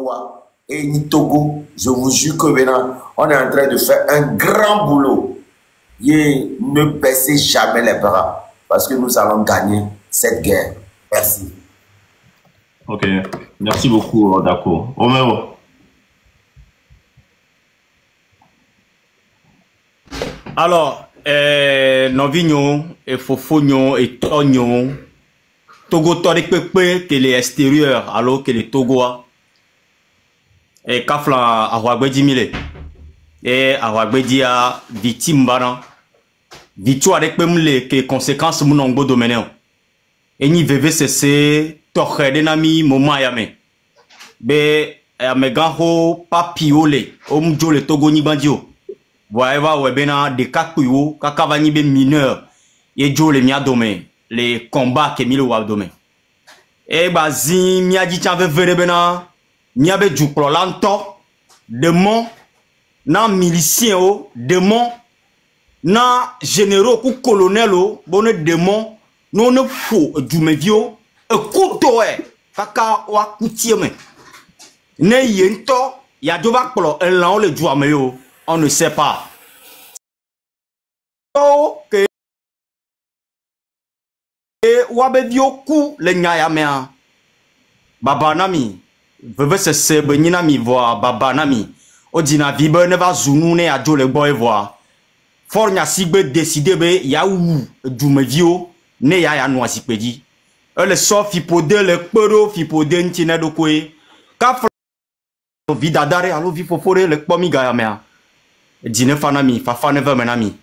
Noa et ni Togo, je vous jure que maintenant, on est en train de faire un grand boulot. Et ne baissez jamais les bras parce que nous allons gagner cette guerre. Merci. Ok, merci beaucoup, d'accord. Roméo. Alors, Novignon et Fofognon et Tognon, Togo Tori Pepe, que les extérieurs, alors que les Togois, et Kafla Awagbeji Mile, et Awagbeji a victime bana, victoire avec Pemle, que conséquences mon ongo domaine. Et ni VVCC, Torre Denami, Moma Yame. Be, Amegaho, Papiole, Omjo le Togo Nibandio. Voyez-vous, webena de kakuyo, kakavani be mineur, et jo le miadome, les combats que milo wabdome. Et bazi, miadi tchave verebena, miabe djuklo lanto, demon, na milicien o, demon, na généraux ou colonel o, bonne demon, non ne faux, djumevio, e kutoe, kaka wa kutieme. Ne yento, ya doba klo, en lan le djouameyo. On ne sait pas. Ok. Wabe bioku le nyayamea. Baba nami. Veve se sebe nina mi voa baba nami. Odina vibe ne va zunu ne adjo le boy voa. Fornya sigbe décidé be ya ou dume vio ne ya ya noa sikpedi. Le so fipode le kpero fipode ntine do kwe. Ka vidadare alo vifofore le kpomi gayamea. Dîner fanami, fafa ne veut menami.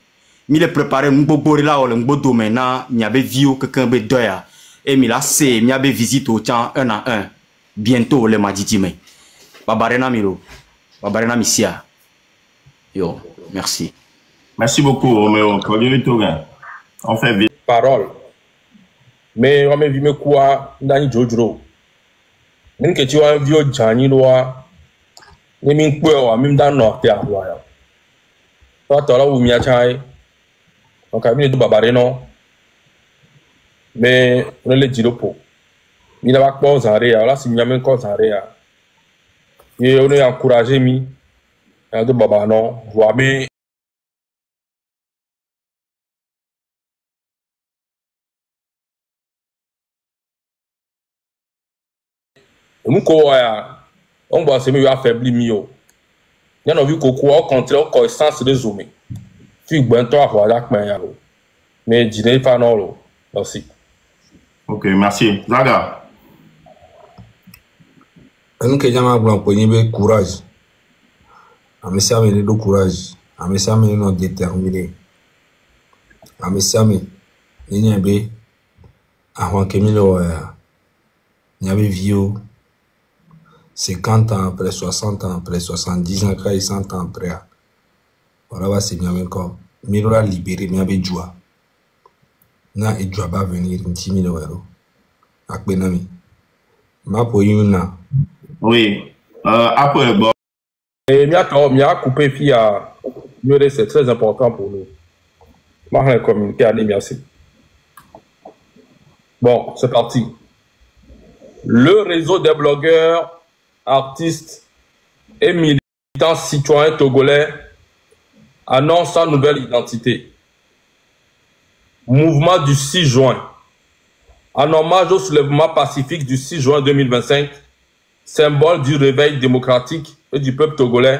Mi le préparer m'bobore là ou le m'bodo maintenant, mi abe vio quelqu'un be doya. Et mi la se, mi abe visite au temps 1 à 1. Bientôt le maditime. Babarena miro. Babarena missia. Yo, merci. Merci beaucoup, Roméo. On fait vite. Parole. Mais on m'a vu me quoi dans Jojo. Même que tu as un vieux Jani Loa. Ni min quoi, même dans Nord à Royal. Toi, tu as là où mi a chai. Donc, à mi de babareno. Mais on le dit le pot. Mi n'a pas cause en réa. Là, si mi a même cause en réa. Et on est encouragé mi. De babano. Vois bien. Mouko ya. On va se mettre affaibli mio. Il y a vu qu'au contraire, au sens de zoomer. Tu es toi à voir mais dis pas non. Merci. Ok, merci. Zaga. Nous que jamais blanc pour y courage. Amesi amene do courage. Amesi amene non déterminé. Amesi amene ni be avant que milo n'y avait vieux 50 ans après 60 ans après 70 ans après 100 ans après. Voilà c'est bien encore. Milo la libéré mais avec joie. Na et joie va venir un petit mille euros. Akbenami. Ma pour na. Oui. Après bon. Et Mia coupé puis à c'est très important pour nous. Marre communiquer à merci. Bon, c'est parti. Le réseau des blogueurs, artistes et militants citoyens togolais annonce sa nouvelle identité. Mouvement du 6 juin. En hommage au soulèvement pacifique du 6 juin 2025, symbole du réveil démocratique et du peuple togolais,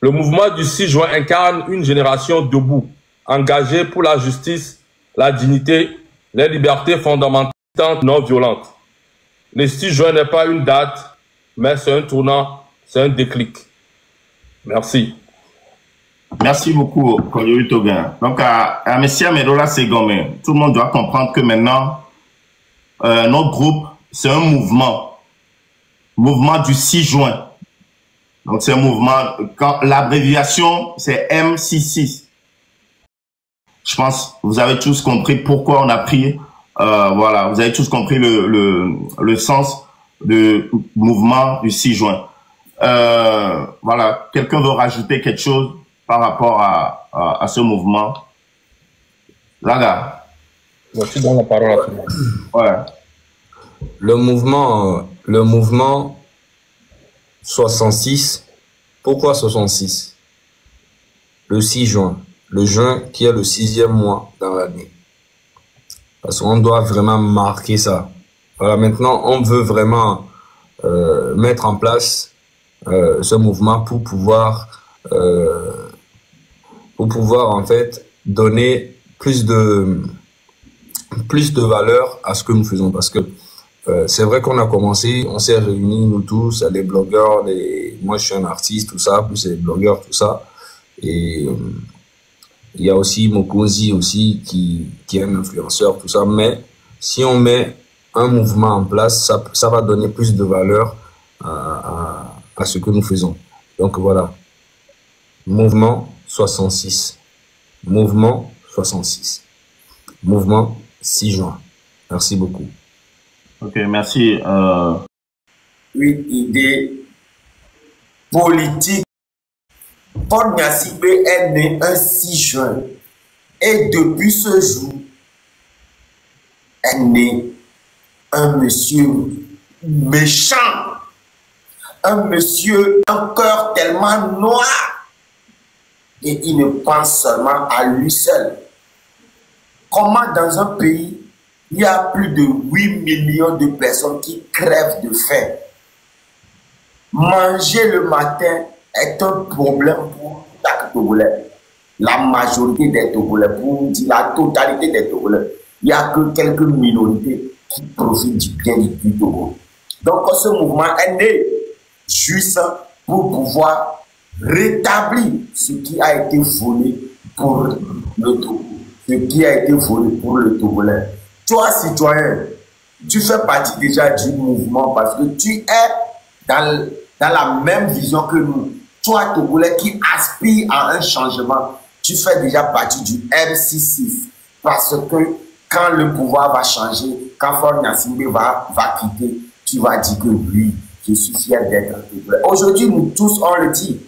le mouvement du 6 juin incarne une génération debout, engagée pour la justice, la dignité, les libertés fondamentales non violentes. Le 6 juin n'est pas une date, mais c'est un tournant, c'est un déclic. Merci. Merci beaucoup, Koyori Togan. Donc, à M. Medola Segome, tout le monde doit comprendre que maintenant, notre groupe, c'est un mouvement. Mouvement du 6 juin. Donc, c'est un mouvement, l'abréviation, c'est M66. Je pense que vous avez tous compris pourquoi on a pris, voilà, vous avez tous compris le sens du mouvement du 6 juin. Voilà, quelqu'un veut rajouter quelque chose par rapport à ce mouvement? Laga. Tu donnes la parole à tout le monde. Ouais. Le mouvement le mouvement 66. Pourquoi 66? Le 6 juin. Le juin qui est le 6e mois dans l'année. Parce qu'on doit vraiment marquer ça. Voilà, maintenant, on veut vraiment mettre en place ce mouvement pour pouvoir en fait donner plus de valeur à ce que nous faisons. Parce que c'est vrai qu'on a commencé, on s'est réunis nous tous, les blogueurs, moi je suis un artiste, tout ça, plus les blogueurs, tout ça. Et il y a aussi Mokosi aussi qui est un influenceur, tout ça. Mais si on met un mouvement en place, ça va donner plus de valeur à ce que nous faisons. Donc voilà. Mouvement 66. Mouvement 66. Mouvement 6 juin. Merci beaucoup. Ok, merci. Une idée politique. Paul Gnassingbé est né un 6 juin. Et depuis ce jour, est né un monsieur méchant. Un monsieur, un cœur tellement noir. Et il ne pense seulement à lui seul. Comment dans un pays, il y a plus de 8 millions de personnes qui crèvent de faim. Manger le matin est un problème pour chaque Togolais. La majorité des Togolais, pour dire la totalité des Togolais, il n'y a que quelques minorités qui profitent du bien du Togo. Donc ce mouvement est né juste pour pouvoir rétablir ce qui a été volé pour le Togo, ce qui a été volé pour le Togolais. Toi, citoyen, tu fais partie déjà du mouvement parce que tu es dans la même vision que nous. Toi, Togolais, qui aspire à un changement, tu fais déjà partie du MC6. Parce que quand le pouvoir va changer, quand Paul Gnassingbé va quitter, tu vas dire que oui, je suis fier d'être un Togolais. Aujourd'hui, nous tous, on le dit.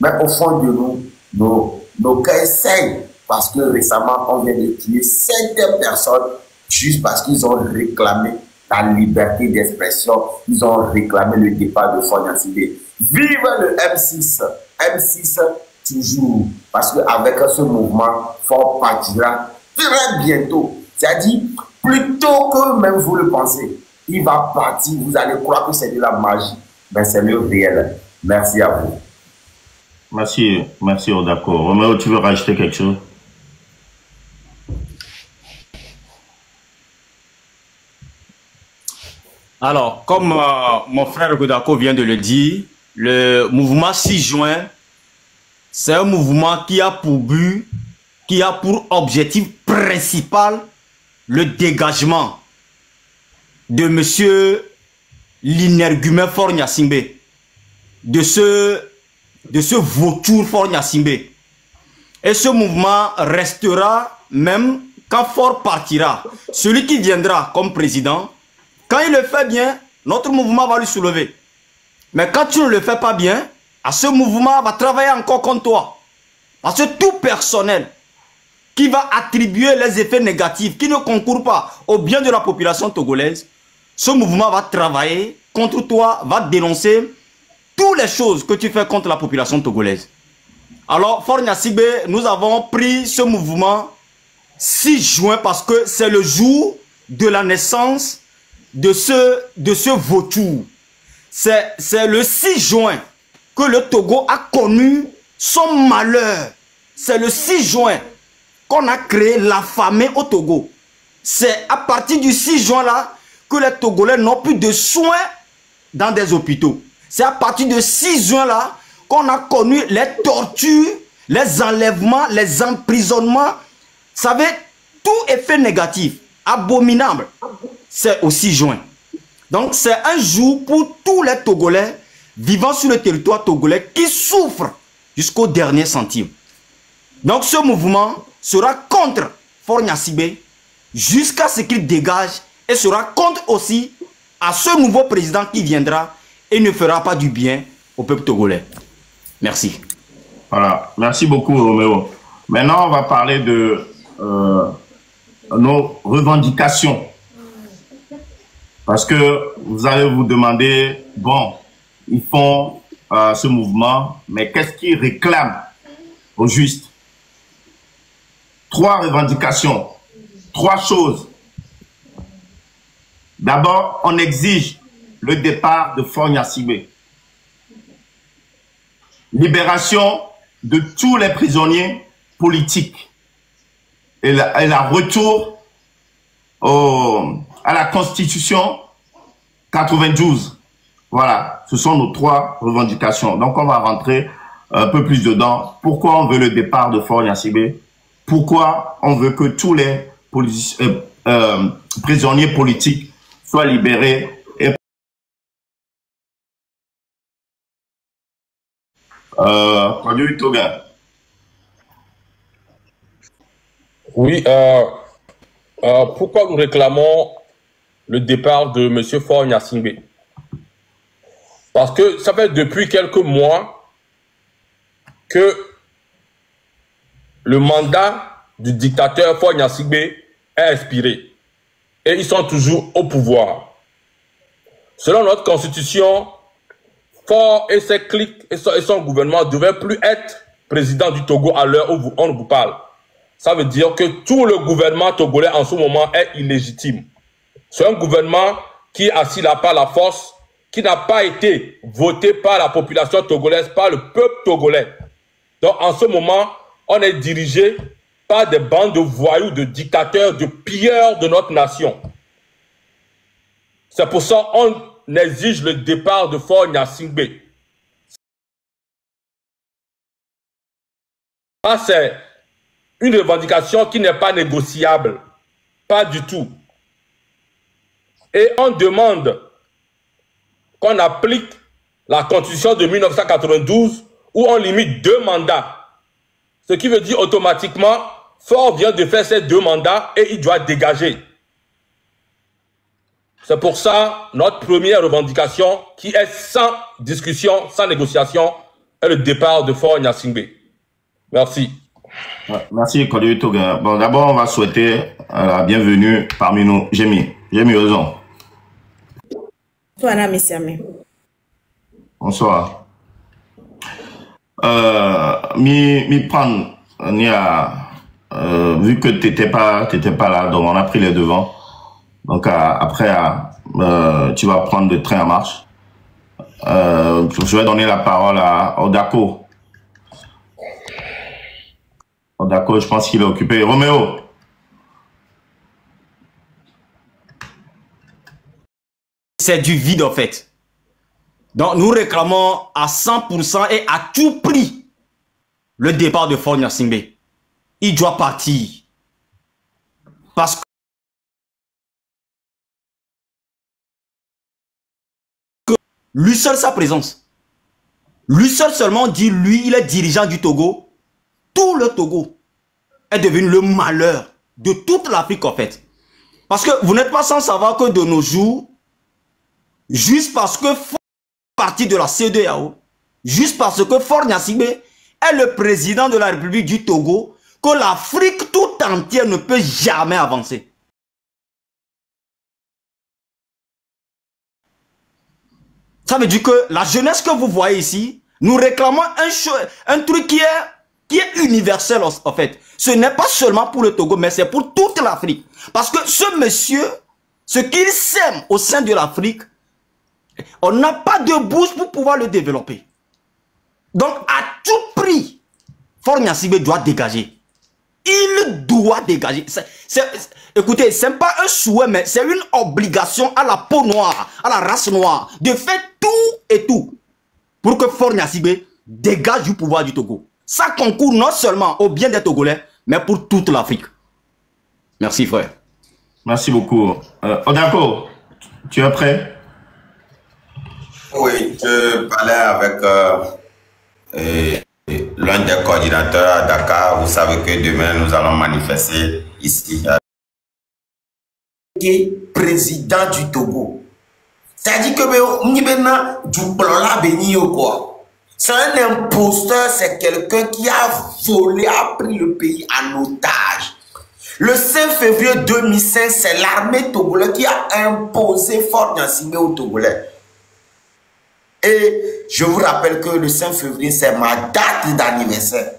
Mais au fond de nous, nos cœurs saignent. Parce que récemment, on vient de tuer 7 personnes juste parce qu'ils ont réclamé la liberté d'expression. Ils ont réclamé le départ de Paul Gnassingbé. Vive le M6, M6 toujours, parce qu'avec ce mouvement, Fort partira très bientôt. C'est-à-dire, plutôt que même vous le pensez, il va partir, vous allez croire que c'est de la magie, mais c'est le réel. Merci à vous. Merci, d'accord. Roméo, tu veux rajouter quelque chose? Alors, comme mon frère Godako vient de le dire, le mouvement 6 juin, c'est un mouvement qui a pour but, qui a pour objectif principal le dégagement de monsieur l'inergumen Faure Gnassingbé, de ce vautour Faure Gnassingbé. Et ce mouvement restera même quand Faure partira. Celui qui viendra comme président, quand il le fait bien, notre mouvement va lui soulever. Mais quand tu ne le fais pas bien, ce mouvement va travailler encore contre toi. Parce que tout personnel qui va attribuer les effets négatifs, qui ne concourent pas au bien de la population togolaise, ce mouvement va travailler contre toi, va dénoncer toutes les choses que tu fais contre la population togolaise. Alors, Faure Gnassingbé, nous avons pris ce mouvement 6 juin parce que c'est le jour de la naissance de ce vautour. C'est le 6 juin que le Togo a connu son malheur. C'est le 6 juin qu'on a créé l'affamé au Togo. C'est à partir du 6 juin là que les Togolais n'ont plus de soins dans des hôpitaux. C'est à partir du 6 juin là qu'on a connu les tortures, les enlèvements, les emprisonnements. Vous savez, tout effet négatif, abominable, c'est au 6 juin. Donc c'est un jour pour tous les Togolais vivant sur le territoire togolais qui souffrent jusqu'au dernier centime. Donc ce mouvement sera contre Faure Gnassingbé jusqu'à ce qu'il dégage et sera contre aussi à ce nouveau président qui viendra et ne fera pas du bien au peuple togolais. Merci. Voilà, merci beaucoup Roméo. Maintenant on va parler de nos revendications. Parce que vous allez vous demander, bon, ils font ce mouvement, mais qu'est-ce qu'ils réclament au juste? 3 revendications, 3 choses. D'abord, on exige le départ de Faure Gnassingbé. Libération de tous les prisonniers politiques. Et la retour à la Constitution 92. Voilà, ce sont nos 3 revendications. Donc, on va rentrer un peu plus dedans. Pourquoi on veut le départ de Faure Gnassingbé? Pourquoi on veut que tous les prisonniers politiques soient libérés? Oui, pourquoi nous réclamons le départ de M. Faure Gnassingbé? Parce que ça fait depuis quelques mois que le mandat du dictateur Faure Gnassingbé est expiré et ils sont toujours au pouvoir. Selon notre constitution, Faure et ses cliques et son gouvernement ne devaient plus être président du Togo à l'heure où on vous parle. Ça veut dire que tout le gouvernement togolais en ce moment est illégitime. C'est un gouvernement qui est assis là par la force, qui n'a pas été voté par la population togolaise, par le peuple togolais. Donc en ce moment, on est dirigé par des bandes de voyous, de dictateurs, de pilleurs de notre nation. C'est pour ça qu'on exige le départ de Faure Gnassingbé. Ça, c'est une revendication qui n'est pas négociable. Pas du tout. Et on demande qu'on applique la Constitution de 1992 où on limite 2 mandats. Ce qui veut dire automatiquement, Faure vient de faire ces 2 mandats et il doit dégager. C'est pour ça, notre première revendication, qui est sans discussion, sans négociation, est le départ de Faure Gnassingbé. Merci. Merci, Kodioui Toguin. Bon, d'abord, on va souhaiter la bienvenue parmi nous, Jémi. Jémi Ozon. Bonsoir, Messiame. Bonsoir. Mi prendre, vu que t'étais pas là, donc on a pris les devants. Donc après, tu vas prendre le train en marche. Je vais donner la parole à Odako. Odako, je pense qu'il est occupé. Roméo. C'est du vide en fait. Donc nous réclamons à 100% et à tout prix le départ de Faure Gnassingbé. Il doit partir. Parce que lui seul, sa présence. Lui seul seulement dit, lui, il est dirigeant du Togo. Tout le Togo est devenu le malheur de toute l'Afrique en fait. Parce que vous n'êtes pas sans savoir que de nos jours, juste parce que Faure fait partie de la CEDEAO, juste parce que Faure Gnassingbé est le président de la République du Togo, que l'Afrique tout entière ne peut jamais avancer. Ça veut dire que la jeunesse que vous voyez ici, nous réclamons un truc qui est universel en fait. Ce n'est pas seulement pour le Togo, mais c'est pour toute l'Afrique. Parce que ce monsieur, ce qu'il sème au sein de l'Afrique, on n'a pas de bouche pour pouvoir le développer. Donc, à tout prix, Faure Gnassingbé doit dégager. Il doit dégager. Écoutez, ce n'est pas un souhait, mais c'est une obligation à la peau noire, à la race noire, de faire tout et tout pour que Faure Gnassingbé dégage du pouvoir du Togo. Ça concourt non seulement au bien des Togolais, mais pour toute l'Afrique. Merci, frère. Merci beaucoup. Odako, tu es prêt? Oui, je parlais avec l'un des coordinateurs à Dakar. Vous savez que demain, nous allons manifester ici. Président du Togo. C'est-à-dire que c'est un imposteur, c'est quelqu'un qui a volé, a pris le pays en otage. Le 5 février 2005, c'est l'armée togolaise qui a imposé Fort Gnassingbé aux Togolais. Et je vous rappelle que le 5 février, c'est ma date d'anniversaire.